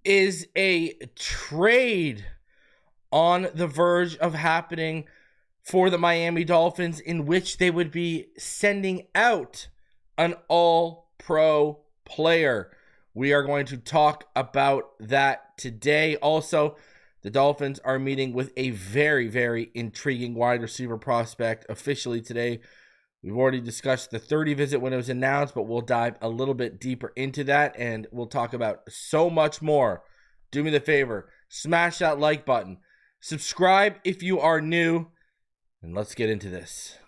is a trade on the verge of happening for the Miami Dolphins, in which they would be sending out an all-pro player. We are going to talk about that today. Also, the Dolphins are meeting with a very, very intriguing wide receiver prospect officially today. We've already discussed the 30 visit when it was announced, but we'll dive a little bit deeper into that, and we'll talk about so much more. Do me the favor, smash that like button. Subscribe if you are new, and let's get into this.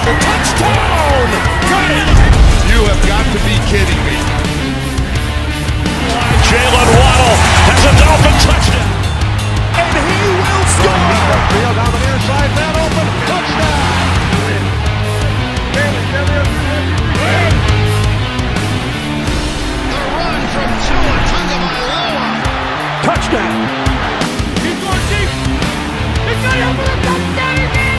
Touchdown! Got it! You have got to be kidding me. Jalen Waddle has a Dolphin touchdown. And he will score! Field down the near side, man open, touchdown! The run from Tua Tagovailoa. Touchdown! He's going deep! He's got it for the touchdown again!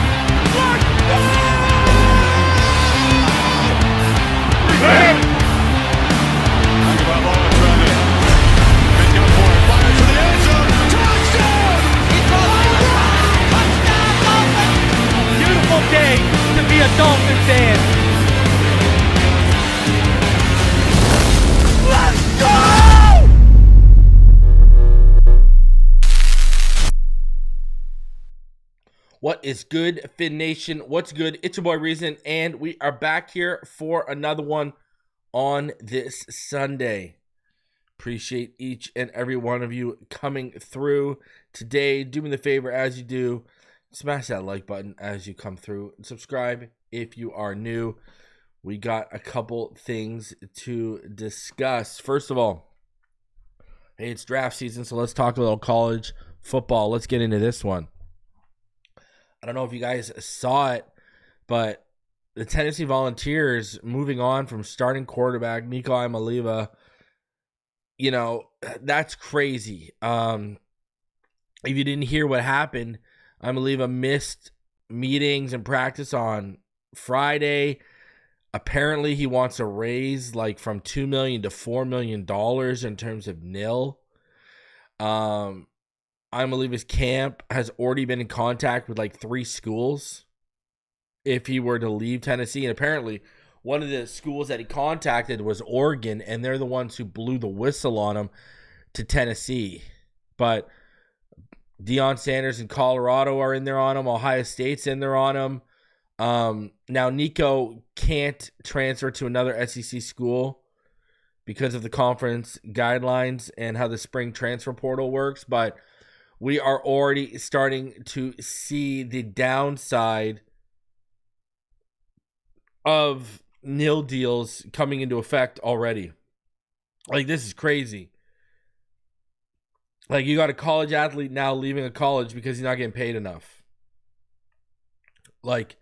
Beautiful day to be a Dolphin fan. Let's go! What is good, Fin Nation? What's good? It's your boy Reason, and we are back here for another one on this Sunday. Appreciate each and every one of you coming through today. Do me the favor, as you do, smash that like button as you come through. Subscribe if you are new. We got a couple things to discuss. First of all, hey, it's draft season, so let's talk a little college football. Let's get into this one. I don't know if you guys saw it, but the Tennessee Volunteers moving on from starting quarterback Nico Iamaleava, you know, that's crazy. If you didn't hear what happened, Iamaleava missed meetings and practice on Friday. Apparently, he wants a raise like from $2 million to $4 million in terms of nil. Iamaleava's camp has already been in contact with like 3 schools if he were to leave Tennessee. And apparently one of the schools that he contacted was Oregon, and they're the ones who blew the whistle on him to Tennessee. But Deion Sanders in Colorado are in there on him. Ohio State's in there on him. Now Nico can't transfer to another SEC school because of the conference guidelines and how the spring transfer portal works, but we are already starting to see the downside of nil deals coming into effect already. Like, this is crazy. Like, you got a college athlete now leaving a college because he's not getting paid enough. Like,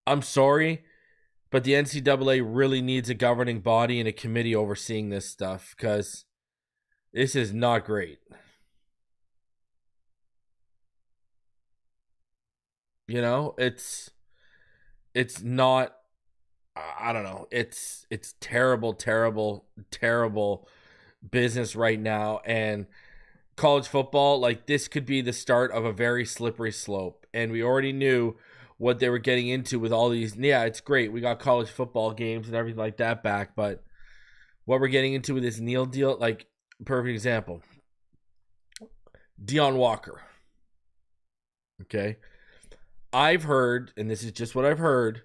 I'm sorry, but the NCAA really needs a governing body and a committee overseeing this stuff, because this is not great. You know, it's not, I don't know. It's terrible, terrible, terrible business right now. And college football, like, this could be the start of a very slippery slope. And we already knew what they were getting into with all these. Yeah, it's great. We got college football games and everything like that back. But what we're getting into with this Neal deal, like, perfect example. Deion Walker. Okay. I've heard, and this is just what I've heard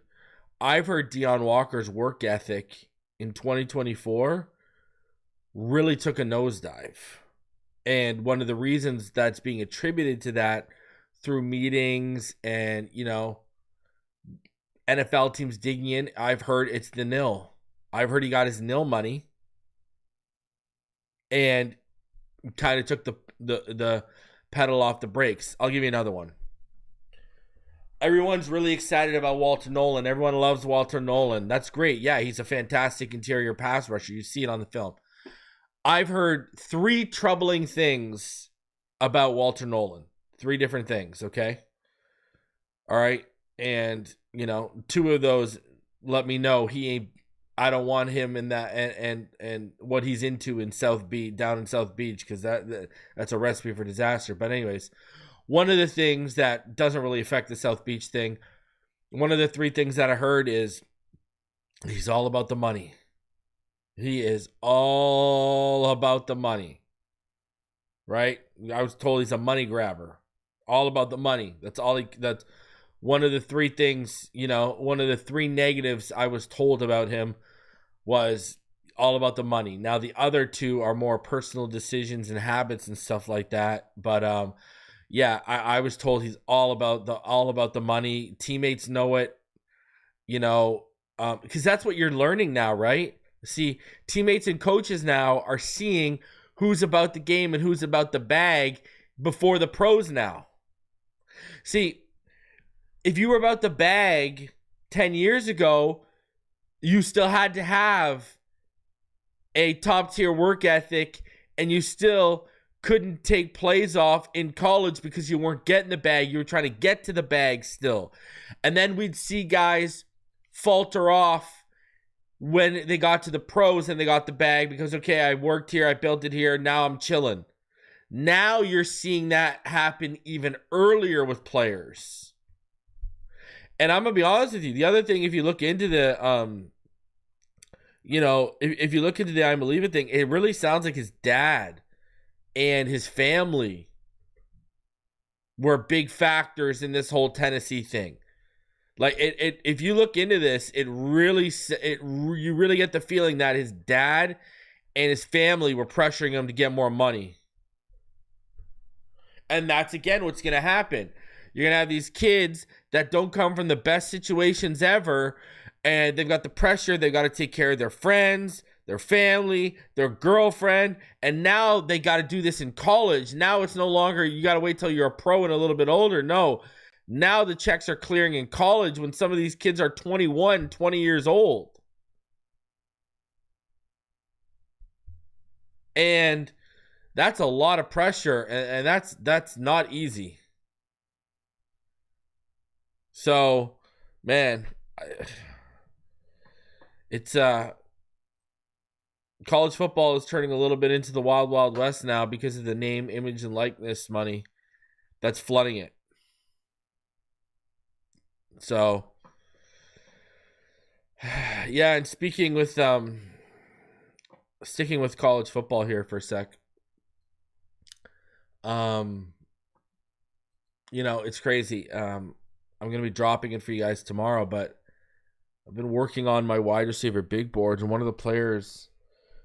Deion Walker's work ethic in 2024 really took a nosedive. And one of the reasons that's being attributed to that through meetings and, you know, NFL teams digging in, I've heard it's the nil. I've heard he got his nil money and kind of took the pedal off the brakes. I'll give you another one. Everyone's really excited about Walter Nolan. Everyone loves Walter Nolan. That's great. Yeah, he's a fantastic interior pass rusher. You see it on the film. I've heard 3 troubling things about Walter Nolan. 3 different things, okay? All right? And, you know, 2 of those let me know I don't want him in that and what he's into in South Beach, down in South Beach, because that's a recipe for disaster. But anyways, one of the things that doesn't really affect the South Beach thing, one of the 3 things that I heard is he's all about the money. He is all about the money, right? I was told he's a money grabber, all about the money. That's one of the 3 things, you know, one of the 3 negatives I was told about him was all about the money. Now, the other 2 are more personal decisions and habits and stuff like that. But, yeah, I was told he's all about the money. Teammates know it, you know, because that's what you're learning now, right? See, teammates and coaches now are seeing who's about the game and who's about the bag before the pros now. See, if you were about the bag 10 years ago, you still had to have a top-tier work ethic, and you still couldn't take plays off in college because you weren't getting the bag. You were trying to get to the bag still. And then we'd see guys falter off when they got to the pros and they got the bag because, okay, I worked here, I built it here, now I'm chilling. Now you're seeing that happen even earlier with players. And I'm going to be honest with you. The other thing, if you look into the, you know, if you look into the Iamaleava thing, it really sounds like his dad and his family were big factors in this whole Tennessee thing. Like, if you look into this, you really get the feeling that his dad and his family were pressuring him to get more money. And that's, again, what's going to happen. You're going to have these kids that don't come from the best situations ever, and they've got the pressure. They've got to take care of their friends, their family, their girlfriend, and now they got to do this in college. Now it's no longer you got to wait till you're a pro and a little bit older. No, now the checks are clearing in college when some of these kids are 21, 20 years old. And that's a lot of pressure, and that's not easy. So, man, it's college football is turning a little bit into the wild, wild west now because of the name, image, and likeness money that's flooding it. So, yeah, and sticking with college football here for a sec. You know, it's crazy. I'm going to be dropping it for you guys tomorrow, but I've been working on my wide receiver big boards, and one of the players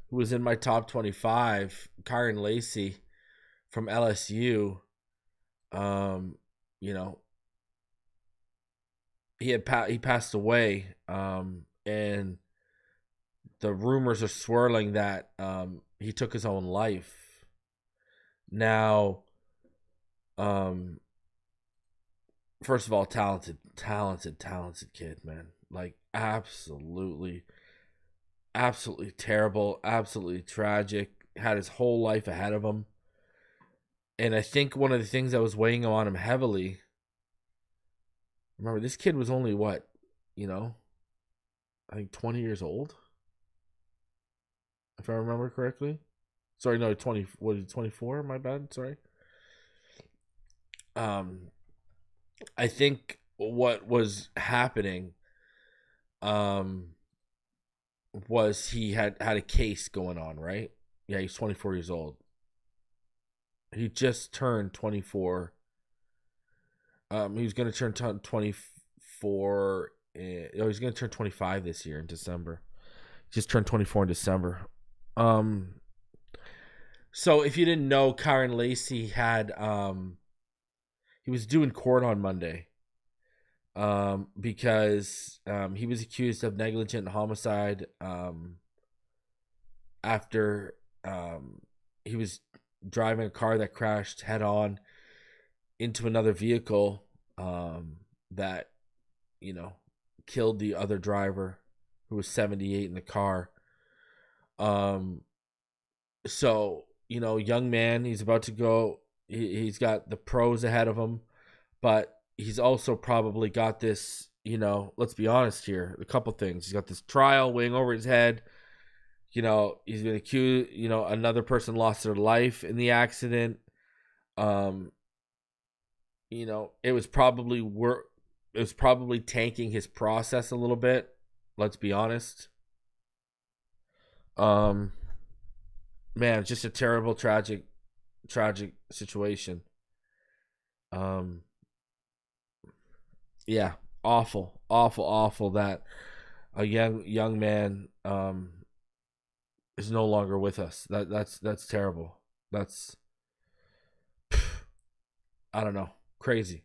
who was in my top 25, Kyren Lacy from LSU, you know, he passed away, and the rumors are swirling that he took his own life. Now, first of all, talented kid, man. Like, absolutely terrible, absolutely tragic. Had his whole life ahead of him. And I think one of the things that was weighing on him heavily, remember, this kid was only what, you know, I think 20 years old, if I remember correctly. Sorry, no, 20. What is it, 24? My bad. Sorry. I think what was happening, was he had a case going on, right? Yeah, he's 24 years old. He just turned 24. He was going to turn 24. He's going to turn 25 this year in December. Just turned 24 in December. So if you didn't know, Kyren Lacy had he was due in court on Monday. Because he was accused of negligent homicide after he was driving a car that crashed head on into another vehicle that, you know, killed the other driver who was 78 in the car. So, you know, young man, he's about to go he's got the pros ahead of him, but he's also probably got this, let's be honest here, a couple things. He's got this trial weighing over his head. He's been accused, another person lost their life in the accident. It was probably tanking his process a little bit. Let's be honest. Man, just a terrible, tragic situation. Yeah, awful that a young man is no longer with us. That's terrible. That's, I don't know, crazy.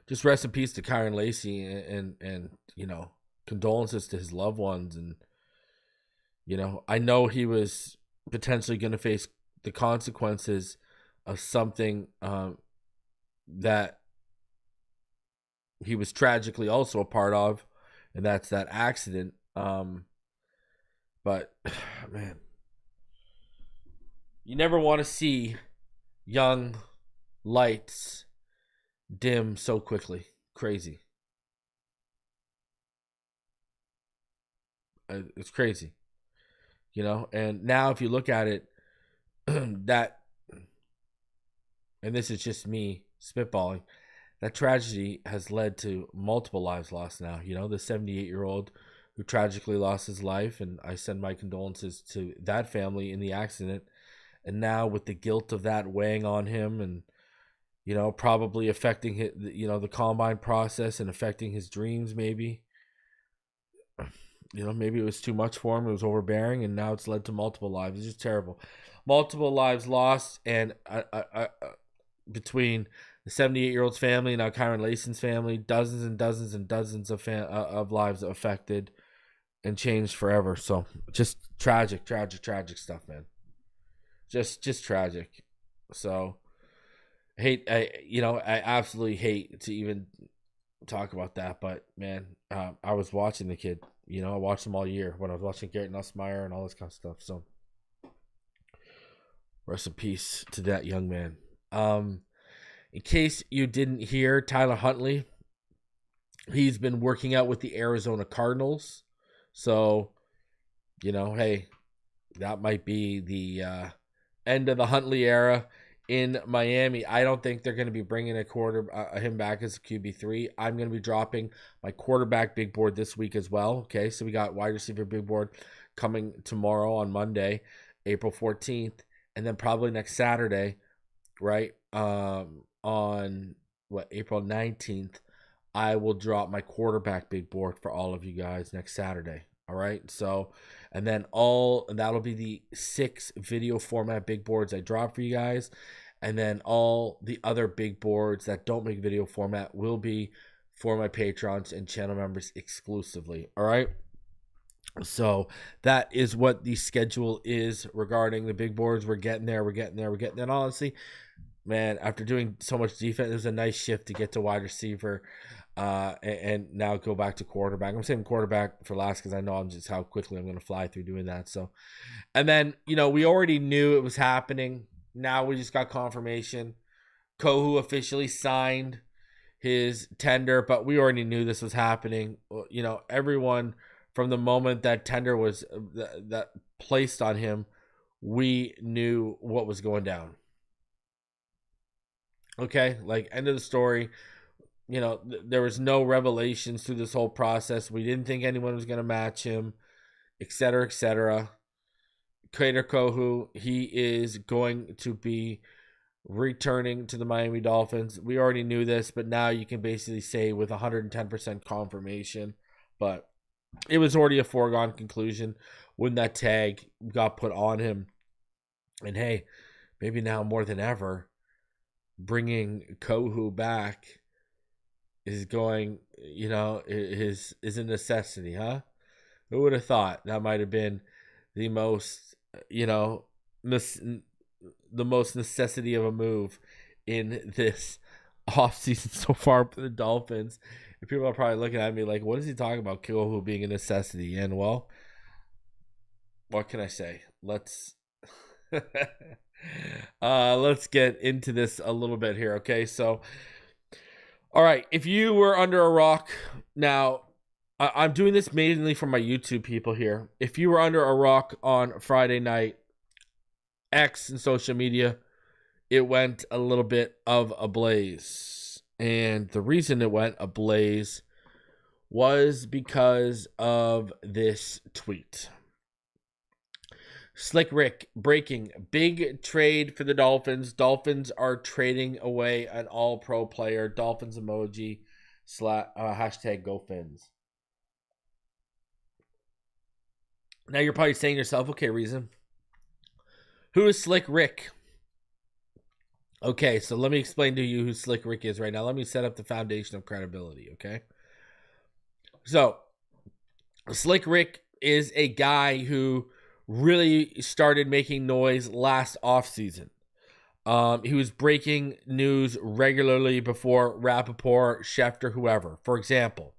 Just rest in peace to Kyren Lacy, and condolences to his loved ones. And I know he was potentially going to face the consequences of something that he was tragically also a part of, and that's that accident. But man, you never want to see young lights dim so quickly. Crazy. It's crazy. And now if you look at it, that, and this is just me spitballing, that tragedy has led to multiple lives lost now. The 78-year-old who tragically lost his life, and I send my condolences to that family in the accident. And now with the guilt of that weighing on him, and probably affecting his, the combine process, and affecting his dreams, maybe. Maybe it was too much for him. It was overbearing, and now it's led to multiple lives. It's just terrible. Multiple lives lost, and between the 78-year-old's family and now Kyren Lacy's family, dozens and dozens and dozens of lives affected and changed forever. So just tragic stuff, man. Just tragic. So I absolutely hate to even talk about that, but man, I was watching the kid. I watched him all year when I was watching Garrett Nussmeier and all this kind of stuff. So rest in peace to that young man. In case you didn't hear, Tyler Huntley, he's been working out with the Arizona Cardinals. So, hey, that might be the end of the Huntley era in Miami. I don't think they're going to be bringing him back as a QB3. I'm going to be dropping my quarterback big board this week as well. Okay, so we got wide receiver big board coming tomorrow on Monday, April 14th, and then probably next Saturday, right? On April 19th, I will drop my quarterback big board for all of you guys next Saturday. All right. So, and then that'll be the 6 video format big boards I drop for you guys. And then all the other big boards that don't make video format will be for my patrons and channel members exclusively. All right. So that is what the schedule is regarding the big boards. We're getting there. And honestly, man, after doing so much defense, it was a nice shift to get to wide receiver and now go back to quarterback. I'm saying quarterback for last because I know just how quickly I'm going to fly through doing that. So, and then, we already knew it was happening. Now we just got confirmation. Kohu officially signed his tender, but we already knew this was happening. Everyone from the moment that tender was that placed on him, we knew what was going down. Okay, end of the story. There was no revelations through this whole process. We didn't think anyone was going to match him, et cetera, et cetera. Kader Kohu, he is going to be returning to the Miami Dolphins. We already knew this, but now you can basically say with 110% confirmation. But it was already a foregone conclusion when that tag got put on him. And hey, maybe now more than ever, bringing Kohu back is going, is a necessity, huh? Who would have thought that might have been the most, the most necessity of a move in this offseason so far for the Dolphins? And people are probably looking at me like, what is he talking about, Kohu being a necessity? And well, what can I say? Let's Let's get into this a little bit here, okay? So, all right, if you were under a rock, now, I'm doing this mainly for my YouTube people here. If you were under a rock on Friday night, X and social media, it went a little bit of a blaze. And the reason it went ablaze was because of this tweet. Slick Rick breaking big trade for the Dolphins. Dolphins are trading away an all-pro player. Dolphins emoji hashtag go Fins. Now you're probably saying to yourself, okay, Reason, who is Slick Rick? Okay, so let me explain to you who Slick Rick is right now. Let me set up the foundation of credibility, okay? So, Slick Rick is a guy who really started making noise last offseason. He was breaking news regularly before Rappaport, Schefter, whoever. For example,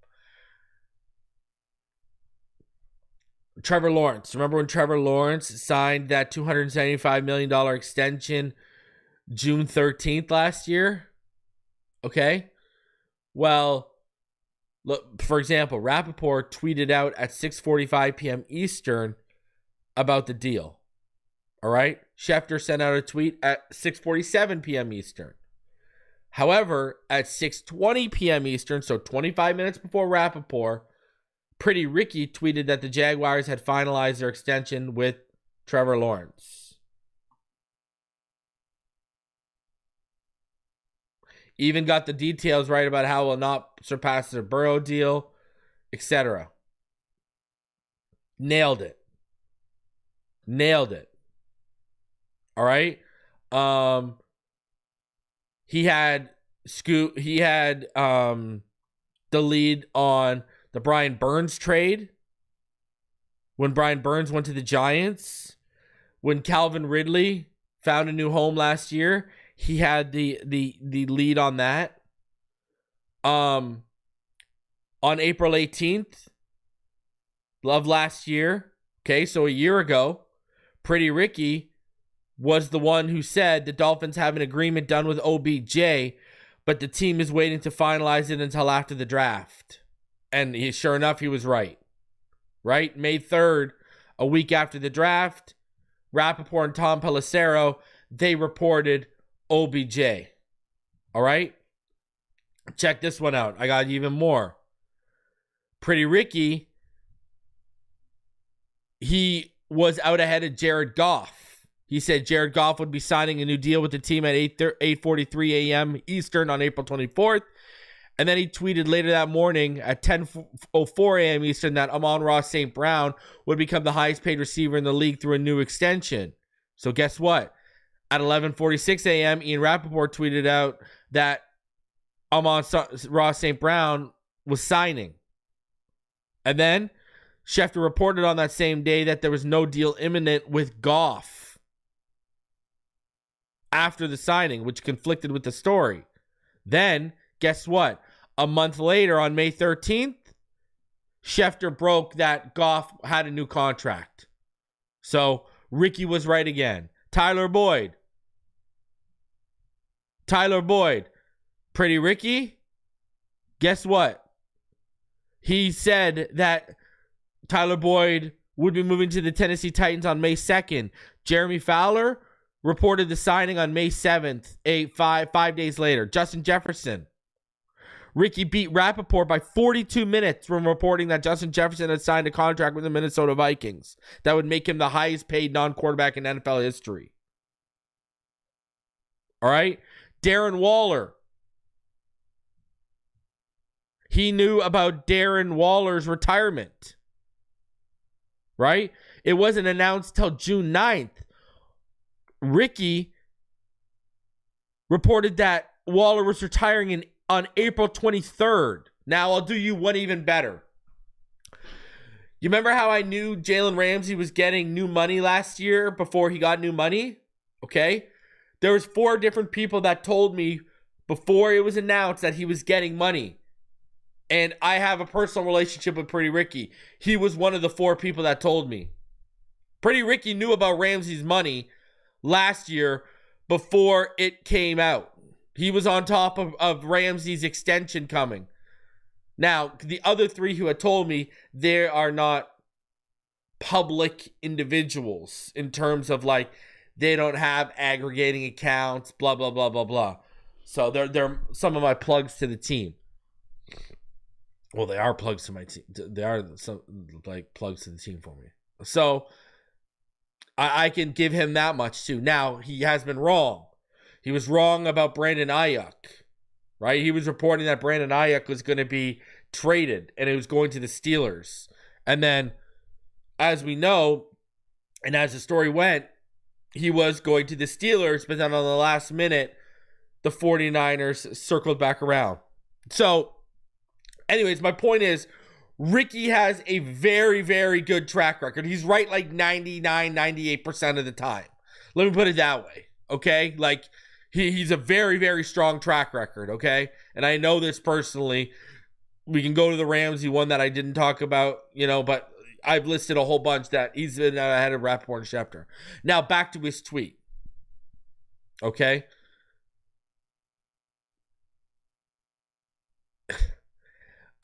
Trevor Lawrence. Remember when Trevor Lawrence signed that $275 million extension June 13th last year? Okay. Well, look, for example, Rappaport tweeted out at 6:45 p.m. Eastern about the deal. All right. Schefter sent out a tweet at 6:47 p.m. Eastern. However, at 6:20 p.m. Eastern, so 25 minutes before Rappaport, Pretty Ricky tweeted that the Jaguars had finalized their extension with Trevor Lawrence. Even got the details right about how it will not surpass their Burrow deal, etc. Nailed it. All right. He had the lead on the Brian Burns trade. When Brian Burns went to the Giants, when Calvin Ridley found a new home last year, he had the lead on that. On April 18th of last year, okay, so a year ago, Pretty Ricky was the one who said the Dolphins have an agreement done with OBJ, but the team is waiting to finalize it until after the draft. And sure enough, he was right. Right? May 3rd, a week after the draft, Rappaport and Tom Pelissero, they reported OBJ. All right? Check this one out. I got even more. Pretty Ricky, he was out ahead of Jared Goff. He said Jared Goff would be signing a new deal with the team at 8:43 a.m. Eastern on April 24th. And then he tweeted later that morning at 10:04 a.m. Eastern that Amon-Ra St. Brown would become the highest paid receiver in the league through a new extension. So guess what? At 11:46 a.m., Ian Rappaport tweeted out that Amon-Ra St. Brown was signing. And then Schefter reported on that same day that there was no deal imminent with Goff after the signing, which conflicted with the story. Then, guess what? A month later, on May 13th, Schefter broke that Goff had a new contract. So, Ricky was right again. Tyler Boyd. Pretty Ricky, guess what? He said that Tyler Boyd would be moving to the Tennessee Titans on May 2nd. Jeremy Fowler reported the signing on May 7th, five days later. Justin Jefferson. Ricky beat Rappaport by 42 minutes from reporting that Justin Jefferson had signed a contract with the Minnesota Vikings that would make him the highest paid non-quarterback in NFL history. All right? Darren Waller. He knew about Darren Waller's retirement. Right? It wasn't announced till June 9th. Ricky reported that Waller was retiring on April 23rd. Now, I'll do you one even better. You remember how I knew Jalen Ramsey was getting new money last year before he got new money? Okay? There was 4 different people that told me before it was announced that he was getting money. And I have a personal relationship with Pretty Ricky. He was one of the 4 people that told me. Pretty Ricky knew about Ramsey's money last year before it came out. He was on top of Ramsey's extension coming. Now, the other three who had told me, they are not public individuals in terms of like, they don't have aggregating accounts, blah, blah, blah, blah, blah. So they're some of my plugs to the team. Well, they are plugs to my team. They are some like plugs to the team for me. So I can give him that much too. Now, he has been wrong. He was wrong about Brandon Ayuk, right? He was reporting that Brandon Ayuk was going to be traded and it was going to the Steelers. And then, as we know, and as the story went, he was going to the Steelers, but then on the last minute, the 49ers circled back around. So, anyways, my point is, Ricky has a very, very good track record. He's right like 99, 98% of the time. Let me put it that way, okay? Like, he's a very, very strong track record, okay? And I know this personally. We can go to the Ramsey one that I didn't talk about, but I've listed a whole bunch that he's been ahead of Rappaport and Schefter. Now, back to his tweet, okay?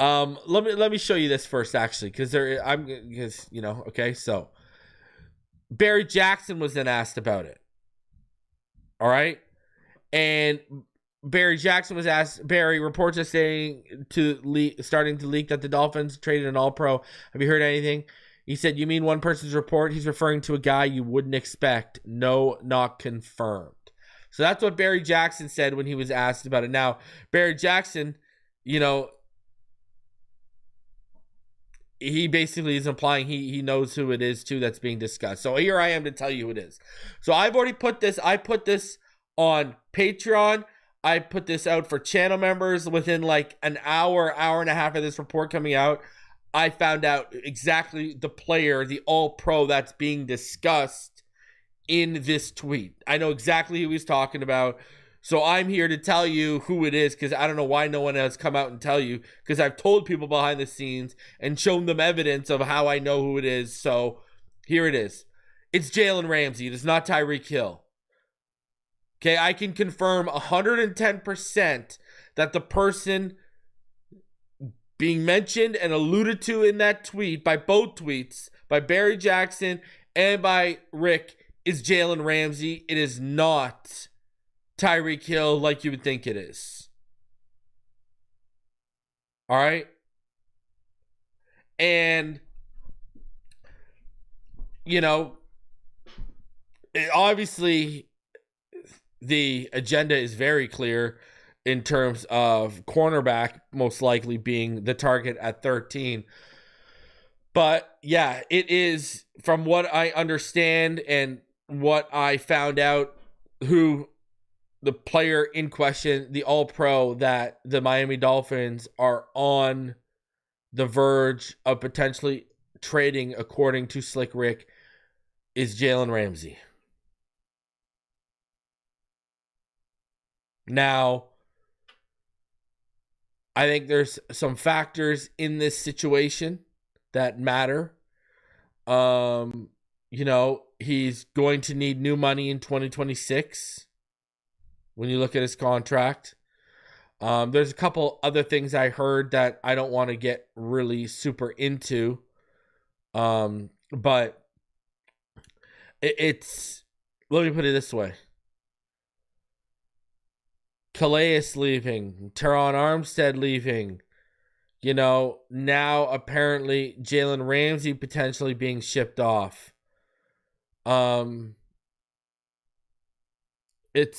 Let me show you this first, actually, okay. So Barry Jackson was then asked about it. All right, and Barry Jackson was asked. Barry, reports are starting to leak that the Dolphins traded an All-Pro. Have you heard anything? He said, "You mean one person's report?" He's referring to a guy you wouldn't expect. No, not confirmed. So that's what Barry Jackson said when he was asked about it. Now, Barry Jackson, he basically is implying he knows who it is too that's being discussed. So here I am to tell you who it is. So I've already put this. I put this on Patreon. I put this out for channel members within like an hour and a half of this report coming out. I found out exactly the player, the All-Pro that's being discussed in this tweet. I know exactly who he's talking about. So I'm here to tell you who it is, because I don't know why no one has come out and tell you, because I've told people behind the scenes and shown them evidence of how I know who it is. So here it is. It's Jalen Ramsey. It is not Tyreek Hill. Okay, I can confirm 110% that the person being mentioned and alluded to in that tweet, by both tweets, by Barry Jackson and by Rick, is Jalen Ramsey. It is not Tyreek Hill like you would think it is. All right? And, obviously the agenda is very clear in terms of cornerback most likely being the target at 13. But yeah, it is, from what I understand and what I found out, who the player in question, the All-Pro that the Miami Dolphins are on the verge of potentially trading, according to Slick Rick, is Jalen Ramsey. Now, I think there's some factors in this situation that matter. He's going to need new money in 2026 when you look at his contract. There's a couple other things I heard that I don't want to get really super into. But it's, let me put it this way. Calais leaving, Teron Armstead leaving, now apparently Jalen Ramsey potentially being shipped off. It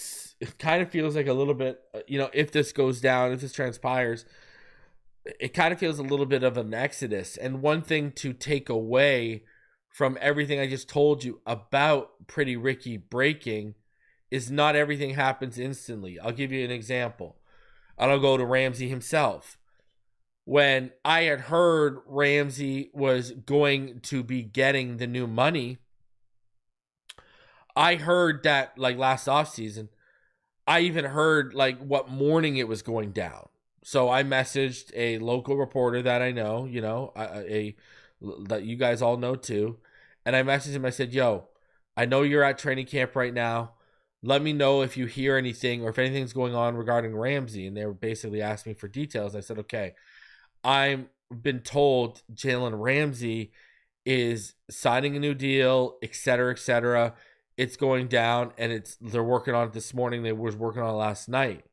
kind of feels like a little bit, if this goes down, if this transpires, it kind of feels a little bit of an exodus. And one thing to take away from everything I just told you about Pretty Ricky breaking is not everything happens instantly. I'll give you an example. I'll go to Ramsey himself. When I had heard Ramsey was going to be getting the new money, I heard that like last offseason. I even heard like what morning it was going down. So I messaged a local reporter that I know, that you guys all know too. And I messaged him. I said, yo, I know you're at training camp right now. Let me know if you hear anything or if anything's going on regarding Ramsey. And they were basically asking me for details. I said, okay, I've been told Jalen Ramsey is signing a new deal, et cetera, et cetera. It's going down, and they're working on it this morning. They was working on it last night.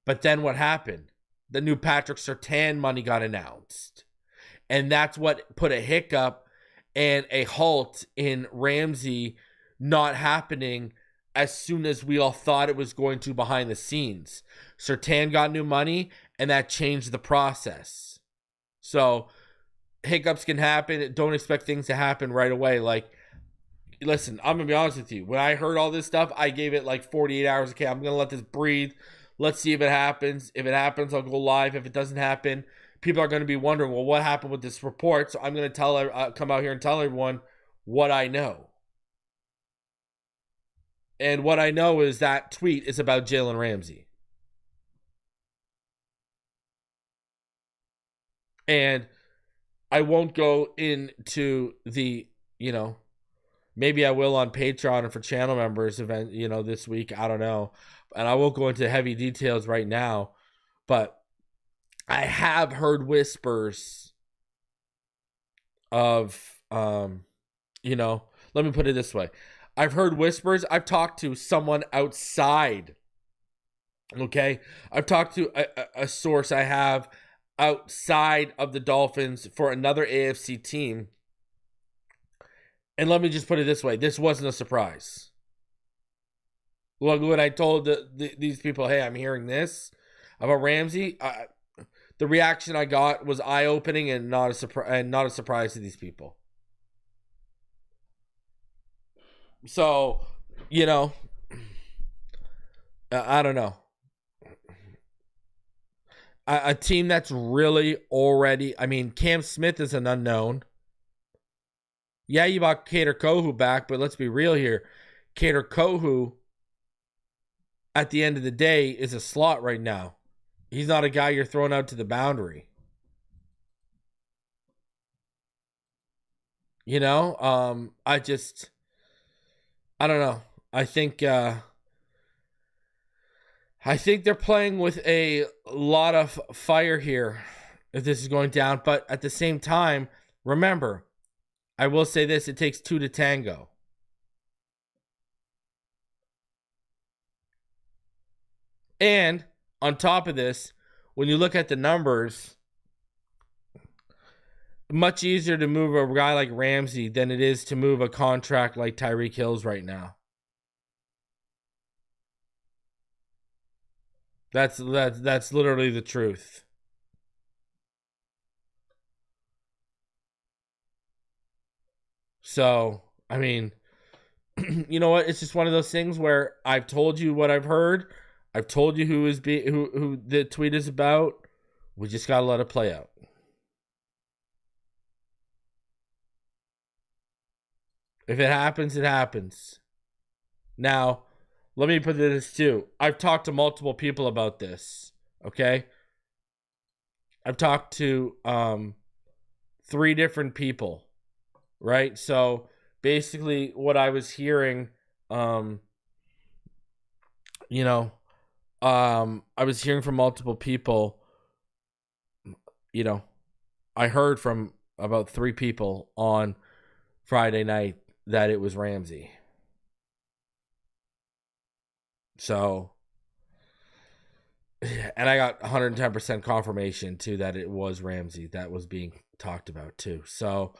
But then what happened? The new Patrick Surtain money got announced. And that's what put a hiccup and a halt in Ramsey not happening as soon as we all thought it was going to behind the scenes. Surtain got new money, and that changed the process. So hiccups can happen. Don't expect things to happen right away. Like, listen, I'm going to be honest with you. When I heard all this stuff, I gave it like 48 hours. Okay, I'm going to let this breathe. Let's see if it happens. If it happens, I'll go live. If it doesn't happen, people are going to be wondering, well, what happened with this report? So I'm going to come out here and tell everyone what I know. And what I know is that tweet is about Jalen Ramsey. And I won't go into the, maybe I will on Patreon and for channel members event, this week. I don't know. And I won't go into heavy details right now. But I have heard whispers of, let me put it this way. I've heard whispers. I've talked to someone outside. Okay. I've talked to a source I have outside of the Dolphins for another AFC team. And let me just put it this way. This wasn't a surprise. Look, when I told these people, hey, I'm hearing this about Ramsey, the reaction I got was eye-opening and not a surprise to these people. So, I don't know. A team that's really already, Cam Smith is an unknown. Yeah, you bought Kader Kohou back, but let's be real here. Kader Kohou, at the end of the day, is a slot right now. He's not a guy you're throwing out to the boundary. I don't know. I think they're playing with a lot of fire here if this is going down. But at the same time, remember, I will say this, it takes two to tango. And on top of this, when you look at the numbers, much easier to move a guy like Ramsey than it is to move a contract like Tyreek Hill's right now. That's literally the truth. So, you know what? It's just one of those things where I've told you what I've heard. I've told you who the tweet is about. We just gotta let it play out. If it happens, it happens. Now, let me put this too. I've talked to multiple people about this. Okay? I've talked to 3 different people. Right? So basically what I was hearing, I was hearing from multiple people. I heard from about 3 people on Friday night that it was Ramsey. So, and I got 110% confirmation too that it was Ramsey that was being talked about too. So,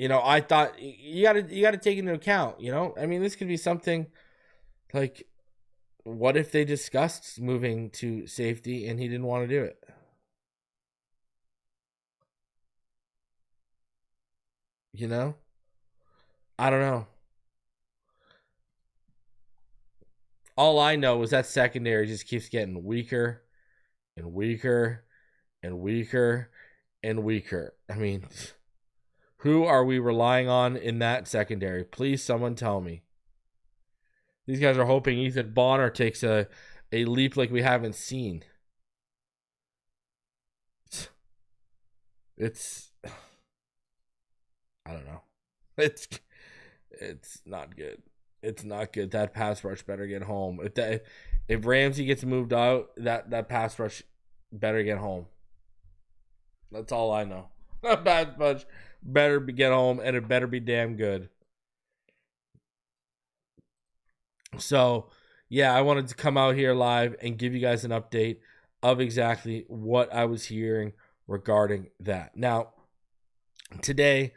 I thought you gotta take into account, this could be something like, what if they discussed moving to safety and he didn't want to do it? I don't know. All I know is that secondary just keeps getting weaker and weaker and weaker and weaker. Who are we relying on in that secondary? Please, someone tell me. These guys are hoping Ethan Bonner takes a leap like we haven't seen. It's I don't know. It's not good. It's not good. That pass rush better get home. If Ramsey gets moved out, that pass rush better get home. That's all I know. That pass rush better get home, and it better be damn good. So, yeah, I wanted to come out here live and give you guys an update of exactly what I was hearing regarding that. Now, today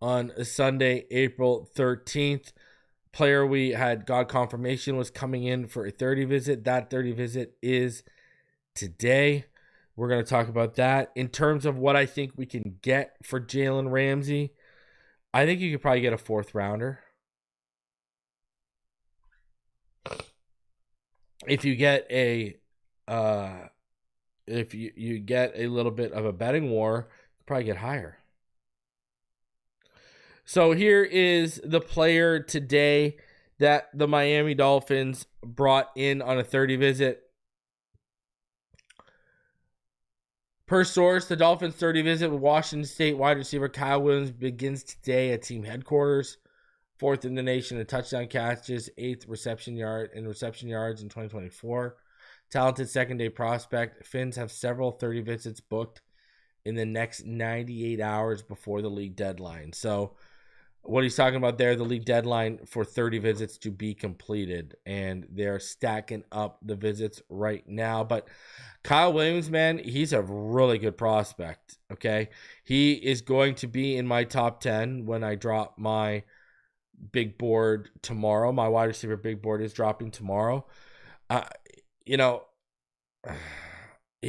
on Sunday, April 13th, player we had got confirmation was coming in for a 30 visit. That 30 visit is today. We're going to talk about that. In terms of what I think we can get for Jalen Ramsey, I think you could probably get a 4th rounder. If you get a if you get a little bit of a betting war, you probably get higher. So here is the player today that the Miami Dolphins brought in on a 30 visit. Per source, the Dolphins 30 visit with Washington State wide receiver Kyle Williams begins today at team headquarters. 4th in the nation in touchdown catches, 8th reception yards in 2024. Talented second-day prospect. Finns have several 30 visits booked in the next 98 hours before the league deadline. So what he's talking about there, the league deadline for 30 visits to be completed, and they're stacking up the visits right now. But Kyle Williams, man, he's a really good prospect, okay? He is going to be in my top 10 when I drop my big board tomorrow. My wide receiver big board is dropping tomorrow. He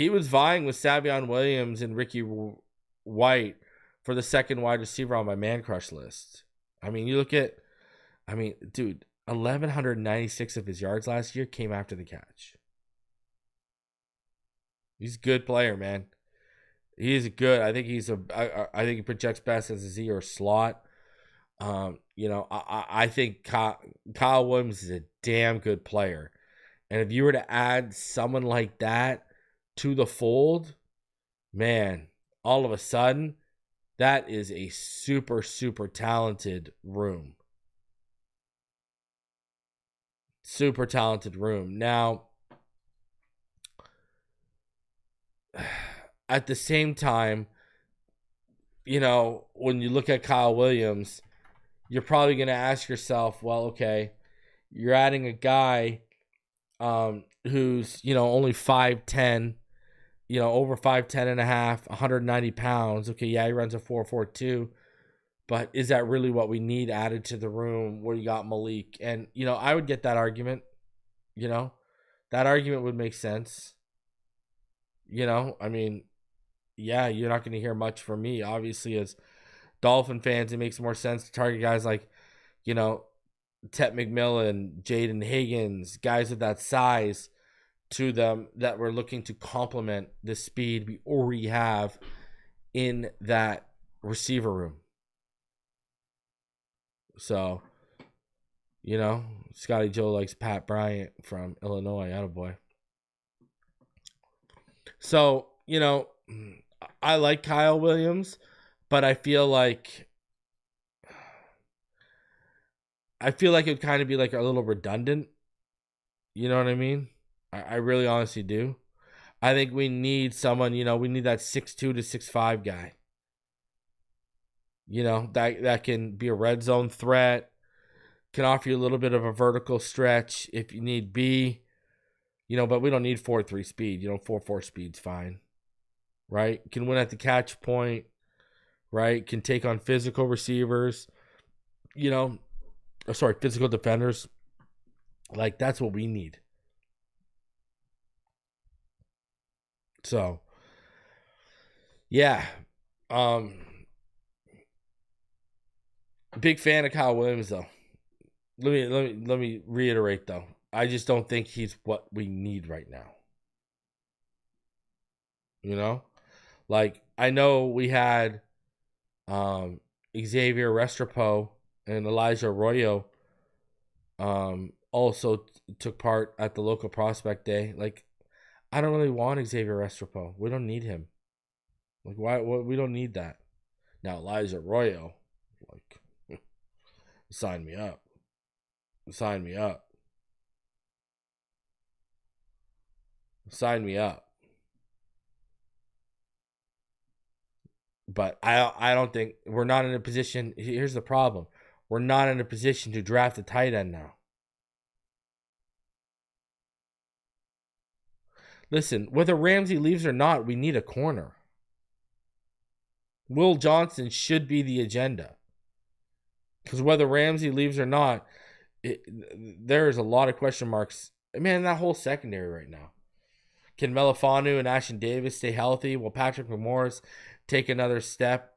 was vying with Savion Williams and Ricky White for the second wide receiver on my man crush list. I mean, dude, 1,196 of his yards last year came after the catch. He's a good player, man. He's good. I think I think he projects best as a Z or slot. I think Kyle Williams is a damn good player. And if you were to add someone like that to the fold, man, all of a sudden, that is a super, super talented room. Super talented room. Now, at the same time, when you look at Kyle Williams, you're probably going to ask yourself, well, okay, you're adding a guy who's, only 5'10", over 5'10 and a half, 190 pounds. Okay, yeah, he runs a 4.42, but is that really what we need added to the room where you got Malik? And, I would get that argument, that argument would make sense. I mean, yeah, you're not going to hear much from me. Obviously, as Dolphin fans, it makes more sense to target guys like, Tet McMillan, Jaden Higgins, guys of that size to them that we're looking to complement the speed we already have in that receiver room. So, Scotty Joe likes Pat Bryant from Illinois. Attaboy. So, I like Kyle Williams, but I feel like it would kind of be like a little redundant. You know what I mean? I really honestly do. I think we need someone, we need that 6'2 to 6'5 guy. That can be a red zone threat, can offer you a little bit of a vertical stretch if you need be, but we don't need 4.3 speed. 4.4 speed's fine, right? Can win at the catch point, right? Can take on physical receivers, physical defenders. Like, that's what we need. So, yeah. Big fan of Kyle Williams, though. Let me reiterate, though. I just don't think he's what we need right now. Like, I know we had Xavier Restrepo and Elijah Arroyo also took part at the local prospect day. Like, I don't really want Xavier Restrepo. We don't need him. Like, why? We don't need that. Now, Elijah Arroyo, Like, sign me up. Sign me up. Sign me up. But I don't think we're not in a position. Here's the problem. We're not in a position to draft a tight end now. Listen, whether Ramsey leaves or not, we need a corner. Will Johnson should be the agenda. Because whether Ramsey leaves or not, there is a lot of question marks. Man, that whole secondary right now. Can Melifanu and Ashton Davis stay healthy? Will Patrick McMorris take another step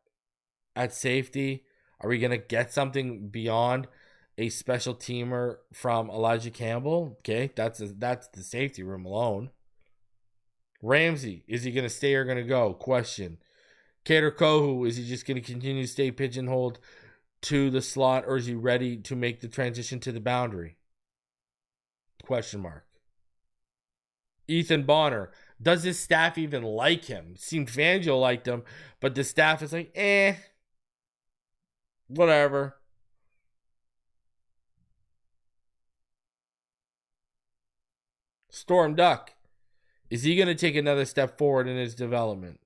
at safety? Are we going to get something beyond a special teamer from Elijah Campbell? Okay, that's the safety room alone. Ramsey, is he going to stay or going to go? Question. Kader Kohu, is he just going to continue to stay pigeonholed to the slot, or is he ready to make the transition to the boundary? Question mark. Ethan Bonner, does his staff even like him? Seemed Fangio liked him, but the staff is like, whatever. Storm Duck, is he going to take another step forward in his development?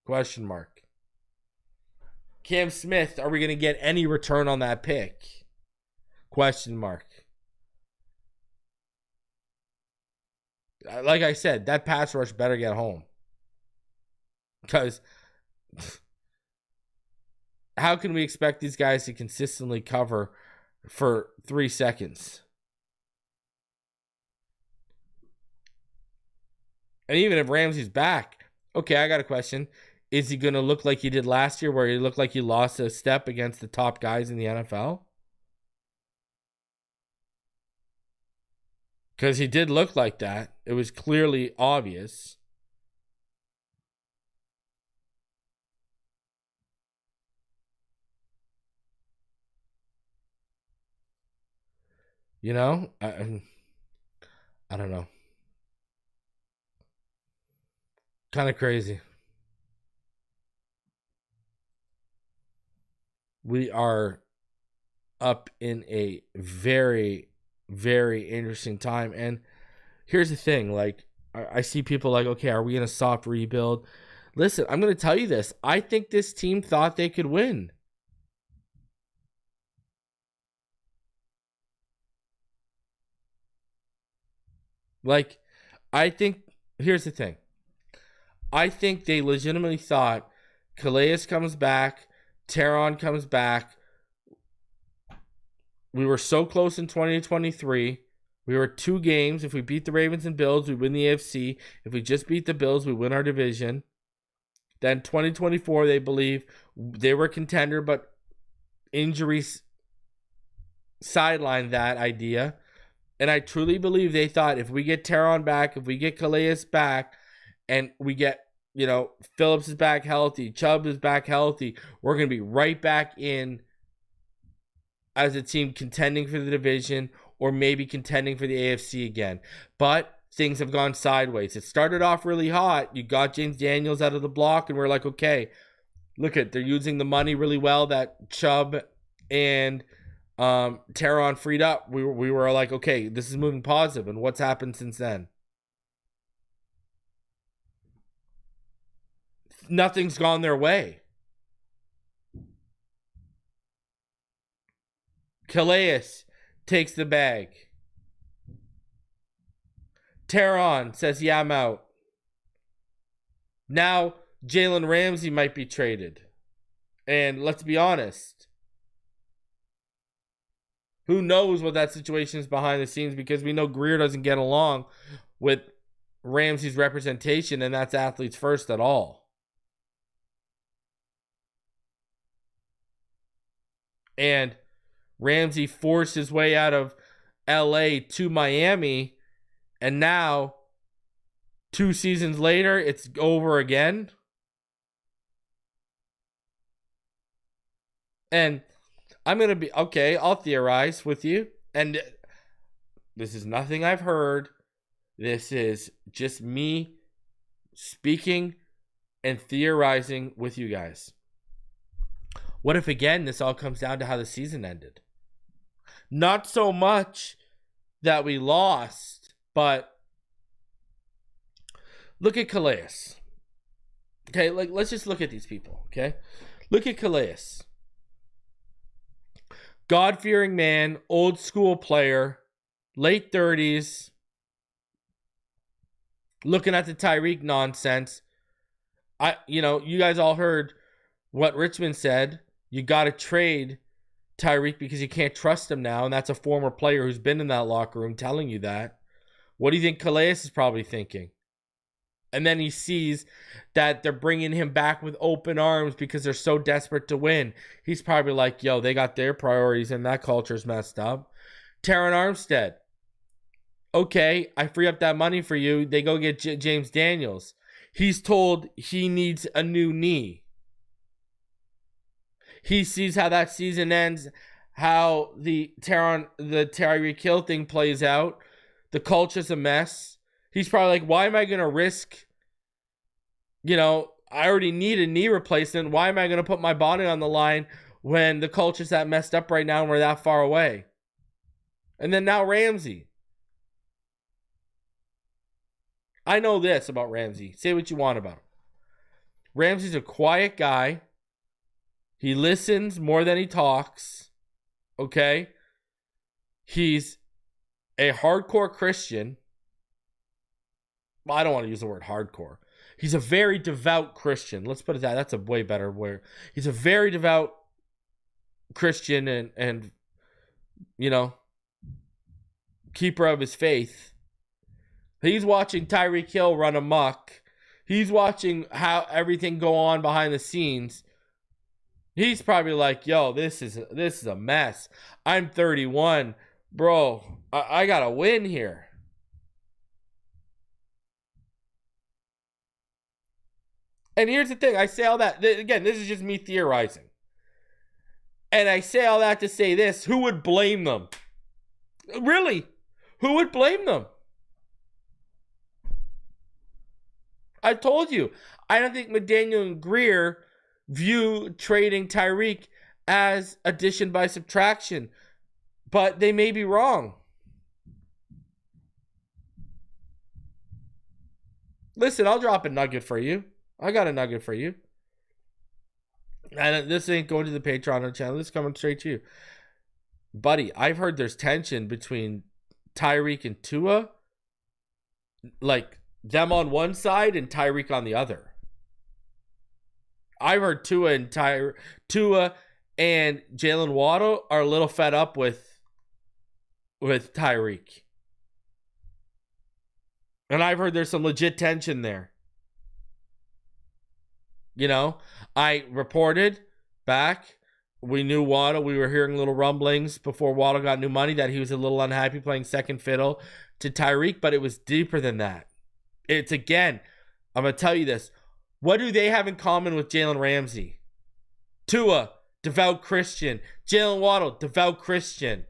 Question mark. Cam Smith, are we going to get any return on that pick? Question mark. Like I said, that pass rush better get home. Because how can we expect these guys to consistently cover for 3 seconds? And even if Ramsey's back, okay, I got a question. Is he going to look like he did last year, where he looked like he lost a step against the top guys in the NFL? Because he did look like that. It was clearly obvious. You know, I don't know. Kind of crazy. We are up in a very, very interesting time. And here's the thing. Like, I see people like, okay, are we in a soft rebuild? Listen, I'm going to tell you this. I think this team thought they could win. Like, I think, here's the thing. I think they legitimately thought Calais comes back, Teron comes back. We were so close in 2023. We were 2 games. If we beat the Ravens and Bills, we win the AFC. If we just beat the Bills, we win our division. Then 2024, they believe they were a contender, but injuries sidelined that idea. And I truly believe they thought if we get Teron back, if we get Calais back, and we get, Phillips is back healthy, Chubb is back healthy, we're going to be right back in as a team contending for the division or maybe contending for the AFC again. But things have gone sideways. It started off really hot. You got James Daniels out of the block, and we're like, okay, look at, they're using the money really well that Chubb and Teron freed up. We were like, okay, this is moving positive. And what's happened since then? Nothing's gone their way. Calais takes the bag. Teron says, yeah, I'm out. Now, Jalen Ramsey might be traded. And let's be honest, who knows what that situation is behind the scenes, because we know Greer doesn't get along with Ramsey's representation, and that's athletes first at all. And Ramsey forced his way out of LA to Miami, and now 2 seasons later, it's over again. And I'm going to be, okay, I'll theorize with you. And this is nothing I've heard. This is just me speaking and theorizing with you guys. What if, again, this all comes down to how the season ended? Not so much that we lost, but look at Calais. Okay, like, let's just look at these people, okay? Look at Calais. God-fearing man, old school player, late 30s, looking at the Tyreek nonsense. You guys all heard what Richmond said. You got to trade Tyreek because you can't trust him now, and that's a former player who's been in that locker room telling you that. What do you think Calais is probably thinking? And then he sees that they're bringing him back with open arms because they're so desperate to win. He's probably like, yo, they got their priorities and that culture's messed up. Terron Armstead. Okay, I free up that money for you. They go get James Daniels. He's told he needs a new knee. He sees how that season ends, how the Tyreek Hill thing plays out. The culture's a mess. He's probably like, why am I going to risk, I already need a knee replacement. Why am I going to put my body on the line when the culture's that messed up right now and we're that far away? And then now Ramsey. I know this about Ramsey. Say what you want about him. Ramsey's a quiet guy. He listens more than he talks. Okay? He's a hardcore Christian. Well, I don't want to use the word hardcore. He's a very devout Christian. Let's put it that. That's a way better word. He's a very devout Christian and keeper of his faith. He's watching Tyreek Hill run amok. He's watching how everything go on behind the scenes. He's probably like, yo, this is a mess. I'm 31. Bro, I got to win here. And here's the thing. I say all that. Again, this is just me theorizing. And I say all that to say this. Who would blame them? Really? Who would blame them? I told you. I don't think McDaniel and Greer view trading Tyreek as addition by subtraction. But they may be wrong. Listen, I'll drop a nugget for you. I got a nugget for you. And this ain't going to the Patreon channel. This is coming straight to you. Buddy, I've heard there's tension between Tyreek and Tua. Like, them on one side and Tyreek on the other. I've heard Tua and Jalen Waddle are a little fed up with Tyreek. And I've heard there's some legit tension there. I reported back. We knew Waddle. We were hearing little rumblings before Waddle got new money that he was a little unhappy playing second fiddle to Tyreek, but it was deeper than that. It's, again, I'm going to tell you this. What do they have in common with Jalen Ramsey? Tua, devout Christian. Jalen Waddle, devout Christian.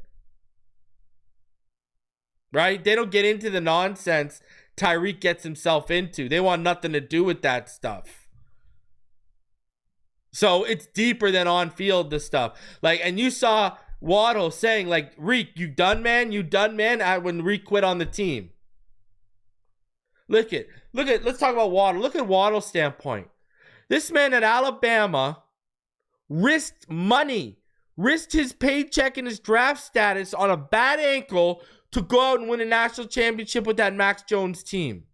Right? They don't get into the nonsense Tyreek gets himself into. They want nothing to do with that stuff. So it's deeper than on field, the stuff. And you saw Waddle saying, Reek, you done, man? You done, man? When Reek quit on the team. Look at, let's talk about Waddle. Look at Waddle's standpoint. This man at Alabama risked money, risked his paycheck and his draft status on a bad ankle to go out and win a national championship with that Max Jones team.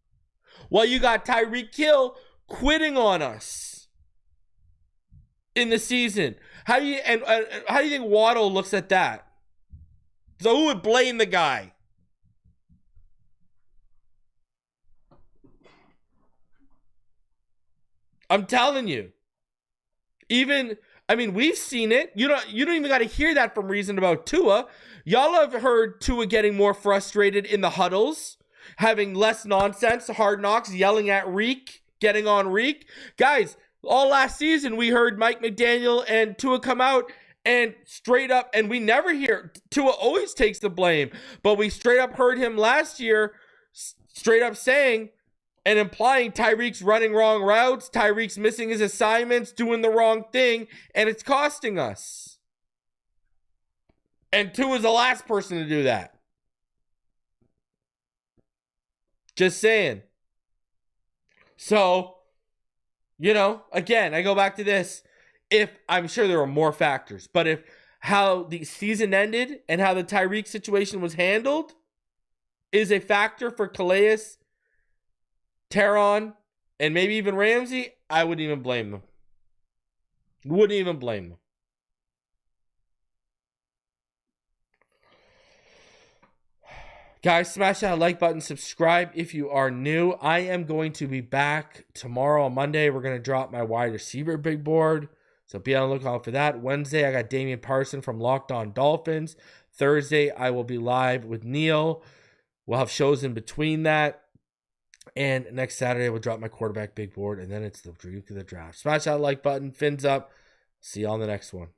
While you got Tyreek Hill quitting on us in the season. How do you think Waddle looks at that? So who would blame the guy? I'm telling you. We've seen it. You don't even got to hear that from reason about Tua. Y'all have heard Tua getting more frustrated in the huddles, having less nonsense, hard knocks, yelling at Reek, getting on Reek. Guys, all last season we heard Mike McDaniel and Tua come out and straight up, and we never hear, Tua always takes the blame, but we straight up heard him last year straight up saying, and implying Tyreek's running wrong routes, Tyreek's missing his assignments, doing the wrong thing, and it's costing us. And Tua is the last person to do that. Just saying. So, again, I go back to this. If I'm sure there are more factors, but if how the season ended and how the Tyreek situation was handled is a factor for Calais, Teron, and maybe even Ramsey, I wouldn't even blame them. Wouldn't even blame them. Guys, smash that like button. Subscribe if you are new. I am going to be back tomorrow on Monday. We're going to drop my wide receiver big board. So be on the lookout for that. Wednesday, I got Damian Parson from Locked On Dolphins. Thursday, I will be live with Neil. We'll have shows in between that. And next Saturday, we'll drop my quarterback big board. And then it's the week of the draft. Smash that like button. Fins up. See you on the next one.